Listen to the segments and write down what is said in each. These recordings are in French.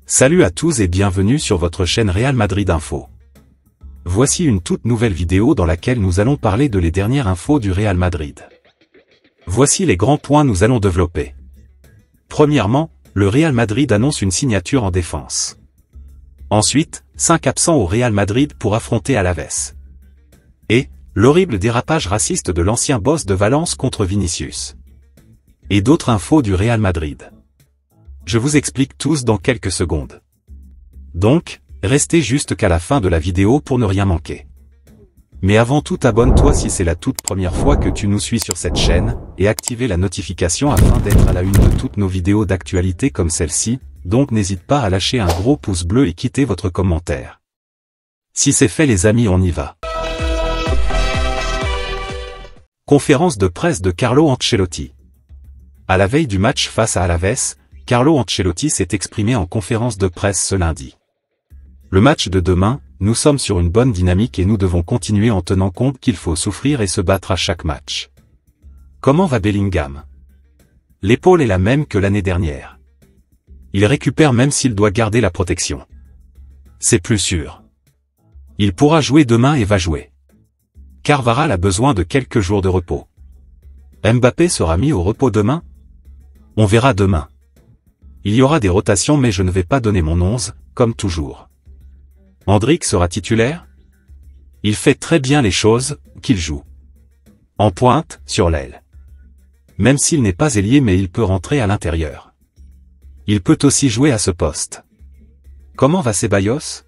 Salut à tous et bienvenue sur votre chaîne Real Madrid Info. Voici une toute nouvelle vidéo dans laquelle nous allons parler de les dernières infos du Real Madrid. Voici les grands points nous allons développer. Premièrement, le Real Madrid annonce une signature en défense. Ensuite, 5 absents au Real Madrid pour affronter Alaves. Et, l'horrible dérapage raciste de l'ancien boss de Valence contre Vinicius. Et d'autres infos du Real Madrid. Je vous explique tous dans quelques secondes. Donc, restez juste qu'à la fin de la vidéo pour ne rien manquer. Mais avant tout, abonne-toi si c'est la toute première fois que tu nous suis sur cette chaîne, et activez la notification afin d'être à la une de toutes nos vidéos d'actualité comme celle-ci, donc n'hésite pas à lâcher un gros pouce bleu et quitter votre commentaire. Si c'est fait les amis, on y va. Conférence de presse de Carlo Ancelotti. À la veille du match face à Alaves, Carlo Ancelotti s'est exprimé en conférence de presse ce lundi. Le match de demain, nous sommes sur une bonne dynamique et nous devons continuer en tenant compte qu'il faut souffrir et se battre à chaque match. Comment va Bellingham? L'épaule est la même que l'année dernière. Il récupère même s'il doit garder la protection. C'est plus sûr. Il pourra jouer demain et va jouer. Carvajal a besoin de quelques jours de repos. Mbappé sera mis au repos demain? On verra demain. Il y aura des rotations mais je ne vais pas donner mon 11, comme toujours. Endrick sera titulaire? Il fait très bien les choses, qu'il joue. En pointe, sur l'aile. Même s'il n'est pas ailier mais il peut rentrer à l'intérieur. Il peut aussi jouer à ce poste. Comment va Ceballos?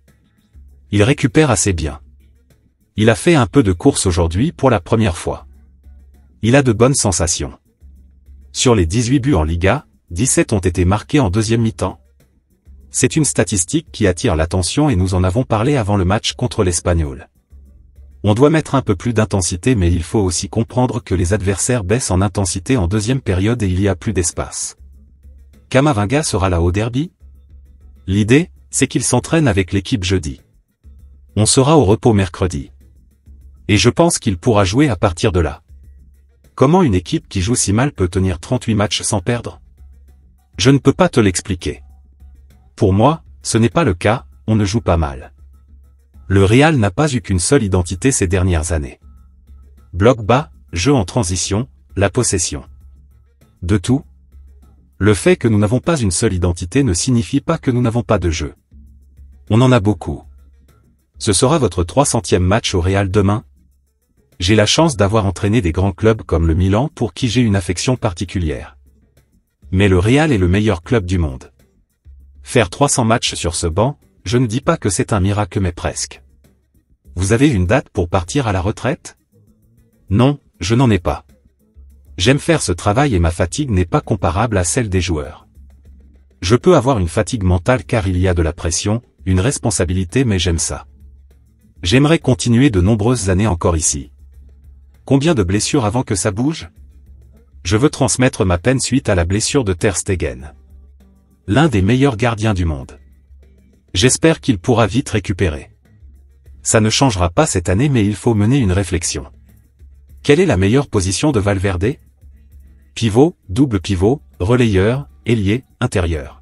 Il récupère assez bien. Il a fait un peu de course aujourd'hui pour la première fois. Il a de bonnes sensations. Sur les 18 buts en Liga, 17 ont été marqués en deuxième mi-temps. C'est une statistique qui attire l'attention et nous en avons parlé avant le match contre l'Espagnol. On doit mettre un peu plus d'intensité mais il faut aussi comprendre que les adversaires baissent en intensité en deuxième période et il y a plus d'espace. Camavinga sera là au derby? L'idée, c'est qu'il s'entraîne avec l'équipe jeudi. On sera au repos mercredi. Et je pense qu'il pourra jouer à partir de là. Comment une équipe qui joue si mal peut tenir 38 matchs sans perdre? Je ne peux pas te l'expliquer. Pour moi, ce n'est pas le cas, on ne joue pas mal. Le Real n'a pas eu qu'une seule identité ces dernières années. Bloc bas, jeu en transition, la possession. De tout. Le fait que nous n'avons pas une seule identité ne signifie pas que nous n'avons pas de jeu. On en a beaucoup. Ce sera votre 300e match au Real demain? J'ai la chance d'avoir entraîné des grands clubs comme le Milan pour qui j'ai une affection particulière. Mais le Real est le meilleur club du monde. Faire 300 matchs sur ce banc, je ne dis pas que c'est un miracle mais presque. Vous avez une date pour partir à la retraite? Non, je n'en ai pas. J'aime faire ce travail et ma fatigue n'est pas comparable à celle des joueurs. Je peux avoir une fatigue mentale car il y a de la pression, une responsabilité mais j'aime ça. J'aimerais continuer de nombreuses années encore ici. Combien de blessures avant que ça bouge? Je veux transmettre ma peine suite à la blessure de Ter Stegen. L'un des meilleurs gardiens du monde. J'espère qu'il pourra vite récupérer. Ça ne changera pas cette année mais il faut mener une réflexion. Quelle est la meilleure position de Valverde? Pivot, double pivot, relayeur, ailier, intérieur.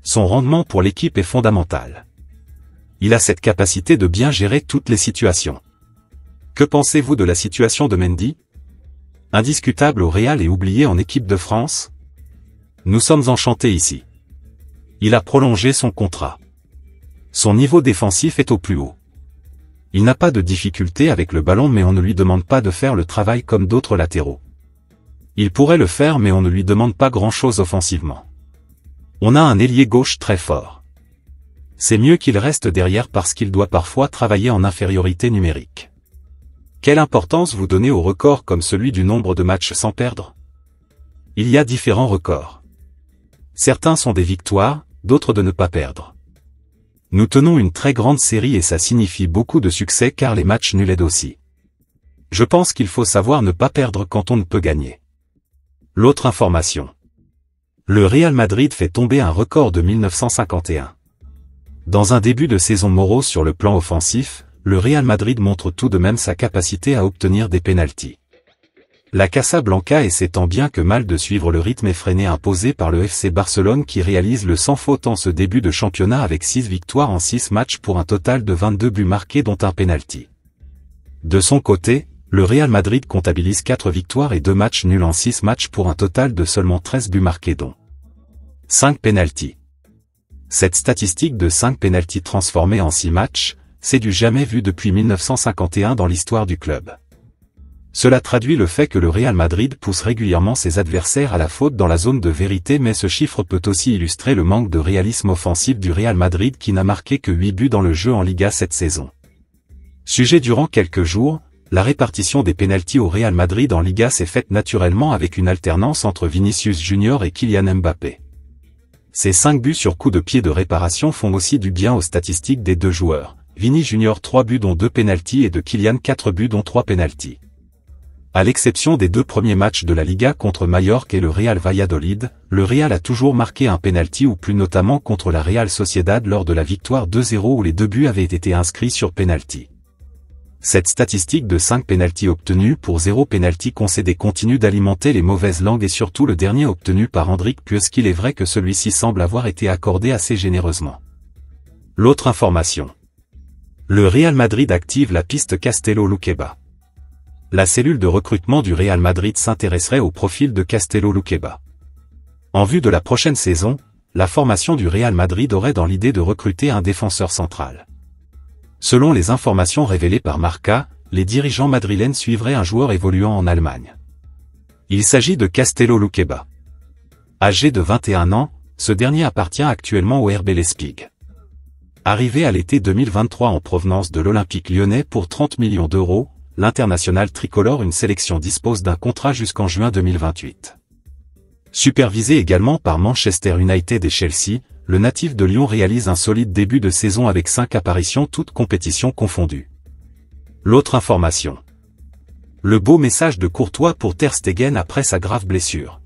Son rendement pour l'équipe est fondamental. Il a cette capacité de bien gérer toutes les situations. Que pensez-vous de la situation de Mendy? Indiscutable au Real et oublié en équipe de France? Nous sommes enchantés ici. Il a prolongé son contrat. Son niveau défensif est au plus haut. Il n'a pas de difficulté avec le ballon mais on ne lui demande pas de faire le travail comme d'autres latéraux. Il pourrait le faire mais on ne lui demande pas grand-chose offensivement. On a un ailier gauche très fort. C'est mieux qu'il reste derrière parce qu'il doit parfois travailler en infériorité numérique. Quelle importance vous donnez aux records comme celui du nombre de matchs sans perdre? Il y a différents records. Certains sont des victoires, d'autres de ne pas perdre. Nous tenons une très grande série et ça signifie beaucoup de succès car les matchs nuls aident aussi. Je pense qu'il faut savoir ne pas perdre quand on ne peut gagner. L'autre information. Le Real Madrid fait tomber un record de 1951. Dans un début de saison morose sur le plan offensif, le Real Madrid montre tout de même sa capacité à obtenir des pénaltys. La Casablanca essaie tant bien que mal de suivre le rythme effréné imposé par le FC Barcelone qui réalise le sans faute en ce début de championnat avec 6 victoires en 6 matchs pour un total de 22 buts marqués dont un penalty. De son côté, le Real Madrid comptabilise 4 victoires et 2 matchs nuls en 6 matchs pour un total de seulement 13 buts marqués dont 5 penaltys. Cette statistique de 5 penaltys transformés en 6 matchs, c'est du jamais vu depuis 1951 dans l'histoire du club. Cela traduit le fait que le Real Madrid pousse régulièrement ses adversaires à la faute dans la zone de vérité, mais ce chiffre peut aussi illustrer le manque de réalisme offensif du Real Madrid qui n'a marqué que 8 buts dans le jeu en Liga cette saison. Sujet durant quelques jours, la répartition des pénaltys au Real Madrid en Liga s'est faite naturellement avec une alternance entre Vinicius Junior et Kylian Mbappé. Ces 5 buts sur coup de pied de réparation font aussi du bien aux statistiques des deux joueurs. Vini Junior 3 buts dont 2 pénaltys et de Kylian 4 buts dont 3 pénaltys. À l'exception des 2 premiers matchs de la Liga contre Majorque et le Real Valladolid, le Real a toujours marqué un pénalty ou plus, notamment contre la Real Sociedad lors de la victoire 2-0 où les 2 buts avaient été inscrits sur pénalty. Cette statistique de 5 pénaltys obtenus pour 0 pénalty concédé continue d'alimenter les mauvaises langues et surtout le dernier obtenu par Endrick, puisqu'il est vrai que celui-ci semble avoir été accordé assez généreusement. L'autre information. Le Real Madrid active la piste Castello-Luqueba. La cellule de recrutement du Real Madrid s'intéresserait au profil de Castello-Luqueba. En vue de la prochaine saison, la formation du Real Madrid aurait dans l'idée de recruter un défenseur central. Selon les informations révélées par Marca, les dirigeants madrilènes suivraient un joueur évoluant en Allemagne. Il s'agit de Castello-Luqueba. Âgé de 21 ans, ce dernier appartient actuellement au RB Leipzig. Arrivé à l'été 2023 en provenance de l'Olympique lyonnais pour 30 millions d'euros, l'international tricolore une sélection dispose d'un contrat jusqu'en juin 2028. Supervisé également par Manchester United et Chelsea, le natif de Lyon réalise un solide début de saison avec 5 apparitions toutes compétitions confondues. L'autre information. Le beau message de Courtois pour Ter Stegen après sa grave blessure.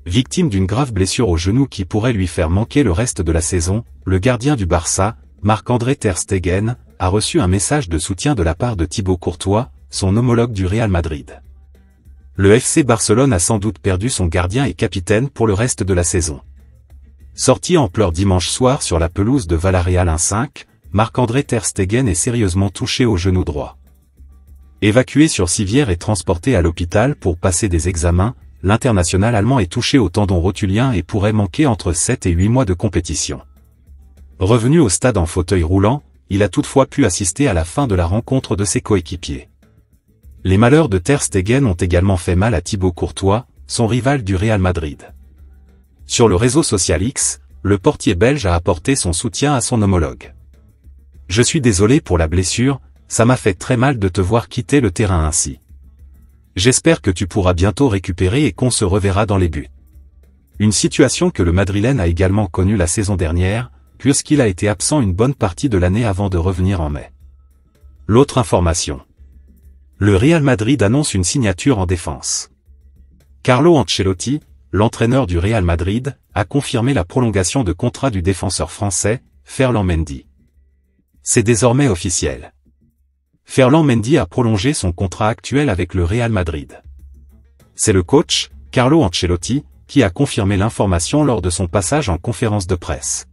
Victime d'une grave blessure au genou qui pourrait lui faire manquer le reste de la saison, le gardien du Barça, Marc-André Ter Stegen, a reçu un message de soutien de la part de Thibaut Courtois, son homologue du Real Madrid. Le FC Barcelone a sans doute perdu son gardien et capitaine pour le reste de la saison. Sorti en pleurs dimanche soir sur la pelouse de Villarreal 1-5, Marc-André Ter Stegen est sérieusement touché au genou droit. Évacué sur civière et transporté à l'hôpital pour passer des examens, l'international allemand est touché au tendon rotulien et pourrait manquer entre 7 et 8 mois de compétition. Revenu au stade en fauteuil roulant, il a toutefois pu assister à la fin de la rencontre de ses coéquipiers. Les malheurs de Ter Stegen ont également fait mal à Thibaut Courtois, son rival du Real Madrid. Sur le réseau social X, le portier belge a apporté son soutien à son homologue. « Je suis désolé pour la blessure, ça m'a fait très mal de te voir quitter le terrain ainsi. J'espère que tu pourras bientôt récupérer et qu'on se reverra dans les buts. » Une situation que le Madrilène a également connue la saison dernière, puisqu'il a été absent une bonne partie de l'année avant de revenir en mai. L'autre information. Le Real Madrid annonce une signature en défense. Carlo Ancelotti, l'entraîneur du Real Madrid, a confirmé la prolongation de contrat du défenseur français, Ferland Mendy. C'est désormais officiel. Ferland Mendy a prolongé son contrat actuel avec le Real Madrid. C'est le coach, Carlo Ancelotti, qui a confirmé l'information lors de son passage en conférence de presse.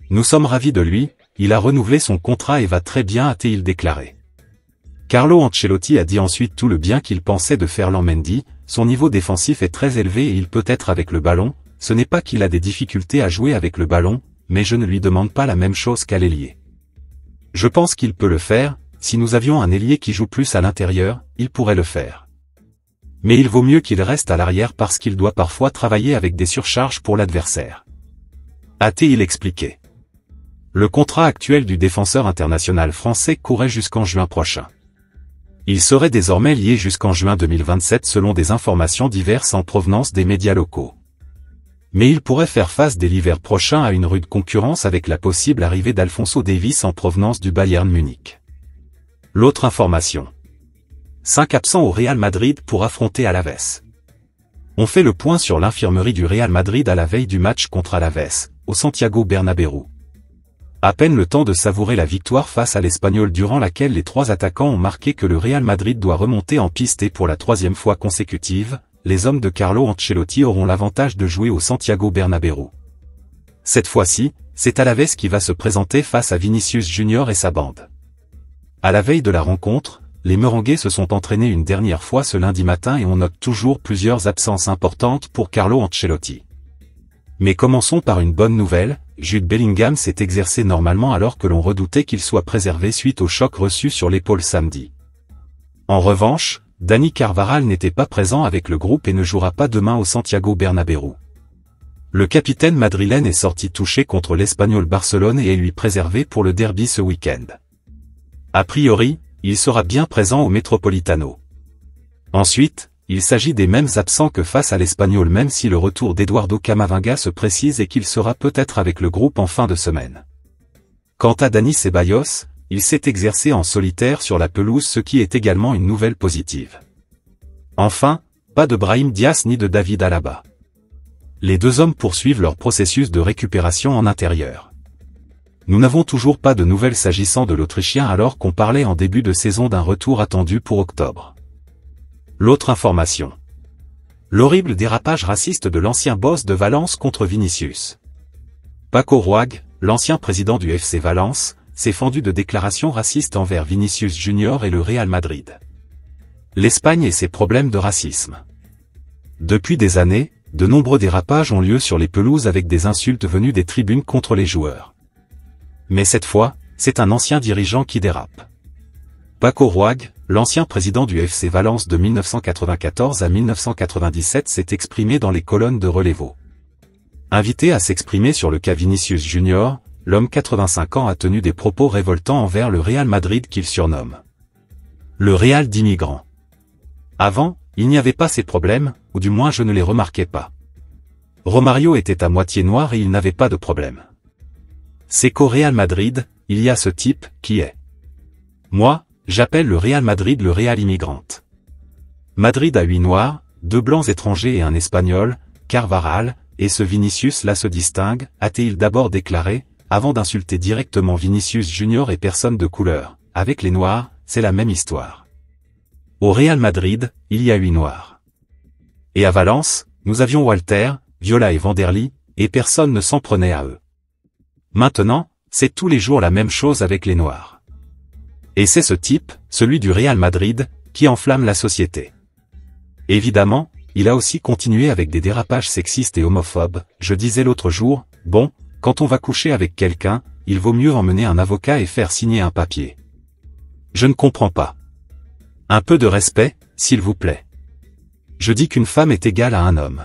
« Nous sommes ravis de lui, il a renouvelé son contrat et va très bien, a-t-il déclaré. Carlo Ancelotti a dit ensuite tout le bien qu'il pensait de Ferland Mendy, son niveau défensif est très élevé et il peut être avec le ballon, ce n'est pas qu'il a des difficultés à jouer avec le ballon, mais je ne lui demande pas la même chose qu'à l'ailier. Je pense qu'il peut le faire, si nous avions un ailier qui joue plus à l'intérieur, il pourrait le faire. Mais il vaut mieux qu'il reste à l'arrière parce qu'il doit parfois travailler avec des surcharges pour l'adversaire. A-t-il expliqué. Le contrat actuel du défenseur international français courait jusqu'en juin prochain. Il serait désormais lié jusqu'en juin 2027 selon des informations diverses en provenance des médias locaux. Mais il pourrait faire face dès l'hiver prochain à une rude concurrence avec la possible arrivée d'Alphonso Davies en provenance du Bayern Munich. L'autre information. 5 absents au Real Madrid pour affronter Alaves. On fait le point sur l'infirmerie du Real Madrid à la veille du match contre Alaves, au Santiago Bernabéu. À peine le temps de savourer la victoire face à l'Espagnol durant laquelle les trois attaquants ont marqué que le Real Madrid doit remonter en piste et pour la troisième fois consécutive, les hommes de Carlo Ancelotti auront l'avantage de jouer au Santiago Bernabéu. Cette fois-ci, c'est Alavés qui va se présenter face à Vinicius Junior et sa bande. À la veille de la rencontre, les Merengues se sont entraînés une dernière fois ce lundi matin et on note toujours plusieurs absences importantes pour Carlo Ancelotti. Mais commençons par une bonne nouvelle, Jude Bellingham s'est exercé normalement alors que l'on redoutait qu'il soit préservé suite au choc reçu sur l'épaule samedi. En revanche, Dani Carvajal n'était pas présent avec le groupe et ne jouera pas demain au Santiago Bernabéu. Le capitaine madrilène est sorti touché contre l'Espagnol Barcelone et est lui préservé pour le derby ce week-end. A priori, il sera bien présent au Metropolitano. Ensuite, il s'agit des mêmes absents que face à l'Espagnol même si le retour d'Eduardo Camavinga se précise et qu'il sera peut-être avec le groupe en fin de semaine. Quant à Dani Ceballos, il s'est exercé en solitaire sur la pelouse ce qui est également une nouvelle positive. Enfin, pas de Brahim Diaz ni de David Alaba. Les deux hommes poursuivent leur processus de récupération en intérieur. Nous n'avons toujours pas de nouvelles s'agissant de l'Autrichien alors qu'on parlait en début de saison d'un retour attendu pour octobre. L'autre information. L'horrible dérapage raciste de l'ancien boss de Valence contre Vinicius. Paco Roig, l'ancien président du FC Valence, s'est fendu de déclarations racistes envers Vinicius Junior et le Real Madrid. L'Espagne et ses problèmes de racisme. Depuis des années, de nombreux dérapages ont lieu sur les pelouses avec des insultes venues des tribunes contre les joueurs. Mais cette fois, c'est un ancien dirigeant qui dérape. Paco Roig, l'ancien président du FC Valence de 1994 à 1997 s'est exprimé dans les colonnes de Relevo. Invité à s'exprimer sur le cas Vinicius Junior, l'homme 85 ans a tenu des propos révoltants envers le Real Madrid qu'il surnomme le Real d'immigrants. Avant, il n'y avait pas ces problèmes, ou du moins je ne les remarquais pas. Romario était à moitié noir et il n'avait pas de problème. C'est qu'au Real Madrid, il y a ce type, qui est. Moi, j'appelle le Real Madrid le Real immigrante. Madrid a 8 noirs, 2 blancs étrangers et un espagnol, Carvajal, et ce Vinicius là se distingue, a-t-il d'abord déclaré, avant d'insulter directement Vinicius Junior et personne de couleur. Avec les noirs, c'est la même histoire. Au Real Madrid, il y a 8 noirs. Et à Valence, nous avions Walter, Viola et Vanderly, et personne ne s'en prenait à eux. Maintenant, c'est tous les jours la même chose avec les noirs. Et c'est ce type, celui du Real Madrid, qui enflamme la société. Évidemment, il a aussi continué avec des dérapages sexistes et homophobes. Je disais l'autre jour, bon, quand on va coucher avec quelqu'un, il vaut mieux emmener un avocat et faire signer un papier. Je ne comprends pas. Un peu de respect, s'il vous plaît. Je dis qu'une femme est égale à un homme.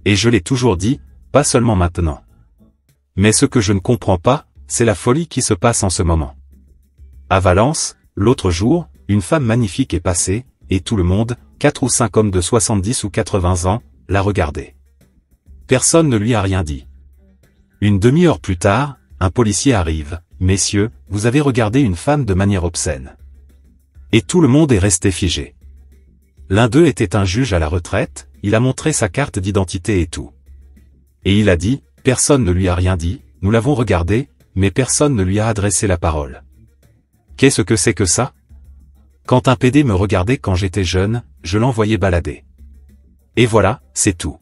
Et je l'ai toujours dit, pas seulement maintenant. Mais ce que je ne comprends pas, c'est la folie qui se passe en ce moment. À Valence, l'autre jour, une femme magnifique est passée, et tout le monde, 4 ou 5 hommes de 70 ou 80 ans, l'a regardée. Personne ne lui a rien dit. Une demi-heure plus tard, un policier arrive. « Messieurs, vous avez regardé une femme de manière obscène. » Et tout le monde est resté figé. L'un d'eux était un juge à la retraite, il a montré sa carte d'identité et tout. Et il a dit, personne ne lui a rien dit, nous l'avons regardé, mais personne ne lui a adressé la parole. Qu'est-ce que c'est que ça? Quand un PD me regardait quand j'étais jeune, je l'envoyais balader. Et voilà, c'est tout.